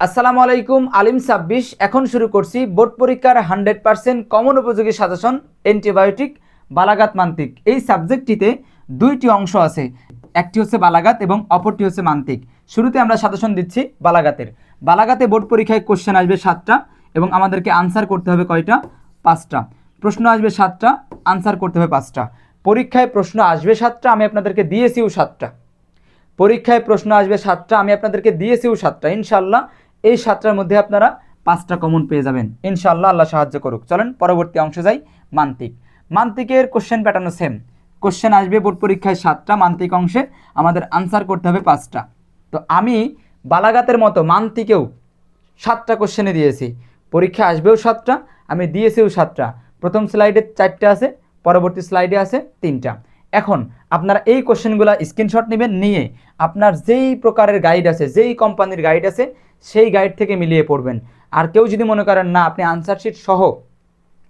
আসসালামু আলাইকুম। আলিম 26 এখন শুরু করছি বোর্ড পরীক্ষার 100% কমন উপযোগী সাজেশন অ্যান্টিবায়োটিক বালাগাত মান্তিক। এই সাবজেক্টটিতে দুইটি অংশ আছে, একটি হচ্ছে বালাগাত এবং অপরটি হচ্ছে মান্তিক। শুরুতে আমরা সাজেশন দিচ্ছি বালাগাতের। বালাগাতে বোর্ড পরীক্ষায় কোশ্চেন আসবে 7টা এবং আমাদেরকে আনসার করতে হবে কয়টা? 5টা। প্রশ্ন আসবে 7টা, আনসার করতে হবে 5টা। পরীক্ষায় প্রশ্ন আসবে 7টা, আমি আপনাদেরকে দিয়েছিও 7টা। পরীক্ষায় প্রশ্ন আসবে 7টা, আমি আপনাদেরকে দিয়েছিও 7টা। ইনশাআল্লাহ এই 7টার মধ্যে আপনারা 5টা কমন পেয়ে যাবেন ইনশাআল্লাহ, আল্লাহ সাহায্য করুক। চলেন পরবর্তী অংশে যাই। মান্তিক। মান্তিকের কোশ্চেন প্যাটার্নও সেম। কোশ্চেন আসবে বোর্ড পরীক্ষায় 7টা, মান্তিক অংশে আমাদের আনসার করতে হবে 5টা। তো আমি বালাগাতের মতো মান্তিকেও 7টা কোশ্চেনে দিয়েছি, পরীক্ষা আসবেও 7টা, আমি দিয়েছিও 7টা। প্রথম স্লাইডে 4টে আছে, পরবর্তী স্লাইডে আছে 3টা। এখন আপনারা এই কোশ্চেনগুলো স্ক্রিনশট নেবেন, নিয়ে আপনার যেই প্রকারের গাইড আছে, যেই কোম্পানির গাইড আছে, সেই গাইড থেকে মিলিয়ে পড়বেন। আর কেউ যদি মনে করেন না আপনি আনসার শিট সহ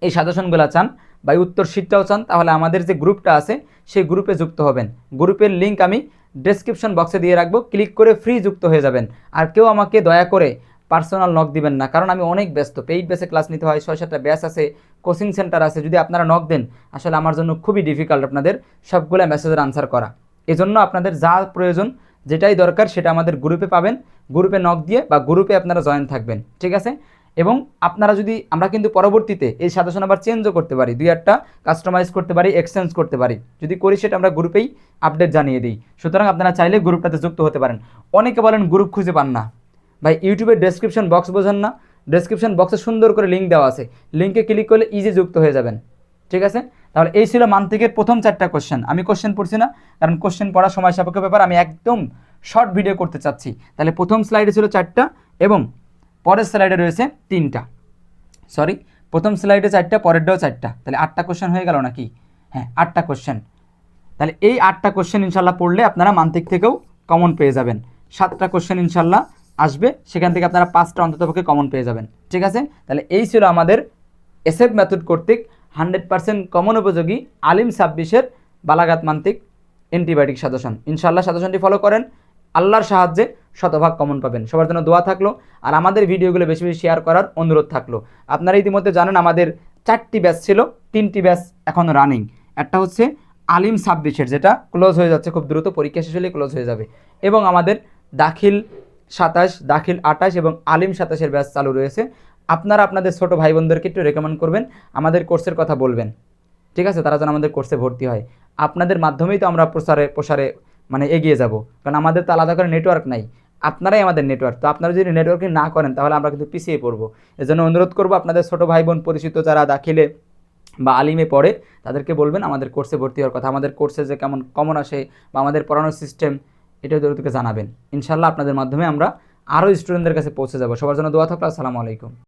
এই সাজেশনগুলো চান বা উত্তর শিটটাও চান, তাহলে আমাদের যে গ্রুপটা আছে সেই গ্রুপে যুক্ত হবেন। গ্রুপের লিঙ্ক আমি ডেসক্রিপশন বক্সে দিয়ে রাখবো, ক্লিক করে ফ্রি যুক্ত হয়ে যাবেন। আর কেউ আমাকে দয়া করে পার্সোনাল নক দিবেন না, কারণ আমি অনেক ব্যস্ত। পেইড বেসে ক্লাস নিতে হয়, 6-7টা ব্যাচ আছে, কোচিং সেন্টার আছে। যদি আপনারা নক দেন, আসলে আমার জন্য খুবই ডিফিকাল্ট আপনাদের সবগুলো মেসেজের আনসার করা। এজন্য আপনাদের যা প্রয়োজন, যেটাই দরকার সেটা আমাদের গ্রুপে পাবেন। গ্রুপে নক দিয়ে বা গ্রুপে আপনারা জয়েন থাকবেন, ঠিক আছে? এবং আপনারা যদি, আমরা কিন্তু পরবর্তীতে এই সাজেশন আবার চেঞ্জও করতে পারি, 2-1টা কাস্টমাইজ করতে পারি, এক্সচেঞ্জ করতে পারি। যদি করি সেটা আমরা গ্রুপেই আপডেট জানিয়ে দিই। সুতরাং আপনারা চাইলে গ্রুপটাতে যুক্ত হতে পারেন। অনেকে বলেন গ্রুপ খুঁজে পান না। ভাই, ইউটিউবের ডেসক্রিপশন বক্স বোঝেন না? ডেসক্রিপশন বক্সে সুন্দর করে লিঙ্ক দেওয়া আছে, লিঙ্কে ক্লিক করলে ইজি যুক্ত হয়ে যাবেন, ঠিক আছে? তাহলে এই ছিল মান্তিকের প্রথম 4টা কোশ্চেন। আমি কোশ্চেন পড়ছি না, কারণ কোশ্চেন পড়া সময় সাপেক্ষ ব্যাপার, আমি একদম শর্ট ভিডিও করতে চাচ্ছি। তাহলে প্রথম স্লাইডে ছিল 4টা এবং পরের স্লাইডে রয়েছে 3টা। সরি, প্রথম স্লাইডে 4টা, পরেরটাও 4টা, তাহলে 8টা কোশ্চেন হয়ে গেল নাকি? হ্যাঁ, 8টা কোশ্চেন। তাহলে এই 8টা কোশ্চেন ইনশাল্লাহ পড়লে আপনারা মান্তিক থেকেও কমন পেয়ে যাবেন। 7টা কোশ্চেন ইনশাল্লাহ আসবে, সেখান থেকে আপনারা 5টা অন্ততপক্ষে কমন পেয়ে যাবেন, ঠিক আছে? তাহলে এই ছিল আমাদের এসএফ মেথড কর্তৃক 100% কমন উপযোগী আলিম 26-এর বালাগাত মান্তিক অ্যান্টিবায়োটিক সাজেশন। ইনশাল্লাহ সাজেশনটি ফলো করেন, আল্লাহর সাহায্যে শতভাগ কমন পাবেন। সবার জন্য দোয়া থাকলো, আর আমাদের ভিডিওগুলো বেশি বেশি শেয়ার করার অনুরোধ থাকলো। আপনারা ইতিমধ্যে জানেন আমাদের 4টি ব্যাচ ছিল, 3টি ব্যাচ এখন রানিং। একটা হচ্ছে আলিম 26-এর, যেটা ক্লোজ হয়ে যাচ্ছে খুব দ্রুত, পরীক্ষা শেষ হলে ক্লোজ হয়ে যাবে। এবং আমাদের দাখিল 27, দাখিল 28 এবং আলিম 27-এর ব্যাচ চালু রয়েছে। আপনারা আপনাদের ছোটো ভাই বোনদেরকে একটু রেকমেন্ড করবেন, আমাদের কোর্সের কথা বলবেন, ঠিক আছে? তারা যেন আমাদের কোর্সে ভর্তি হয়। আপনাদের মাধ্যমেই তো আমরা প্রসারে মানে এগিয়ে যাব, কারণ আমাদের তো আলাদা করে নেটওয়ার্ক নাই, আপনারাই আমাদের নেটওয়ার্ক। তো আপনারা যদি নেটওয়ার্কিং না করেন তাহলে আমরা কিন্তু পিছিয়ে পড়বো। এজন্য অনুরোধ করবো, আপনাদের ছোটো ভাই বোন পরিচিত যারা দাখিলে বা আলিমে পড়ে, তাদেরকে বলবেন আমাদের কোর্সে ভর্তি হওয়ার কথা। আমাদের কোর্সে যে কেমন কমন আসে বা আমাদের পড়ানোর সিস্টেম, এটাও ওদেরকে জানাবেন। ইনশাল্লাহ আপনাদের মাধ্যমে আমরা আরও স্টুডেন্টদের কাছে পৌঁছে যাব। সবার জন্য দোয়া থাকলো। আসসালামু আলাইকুম।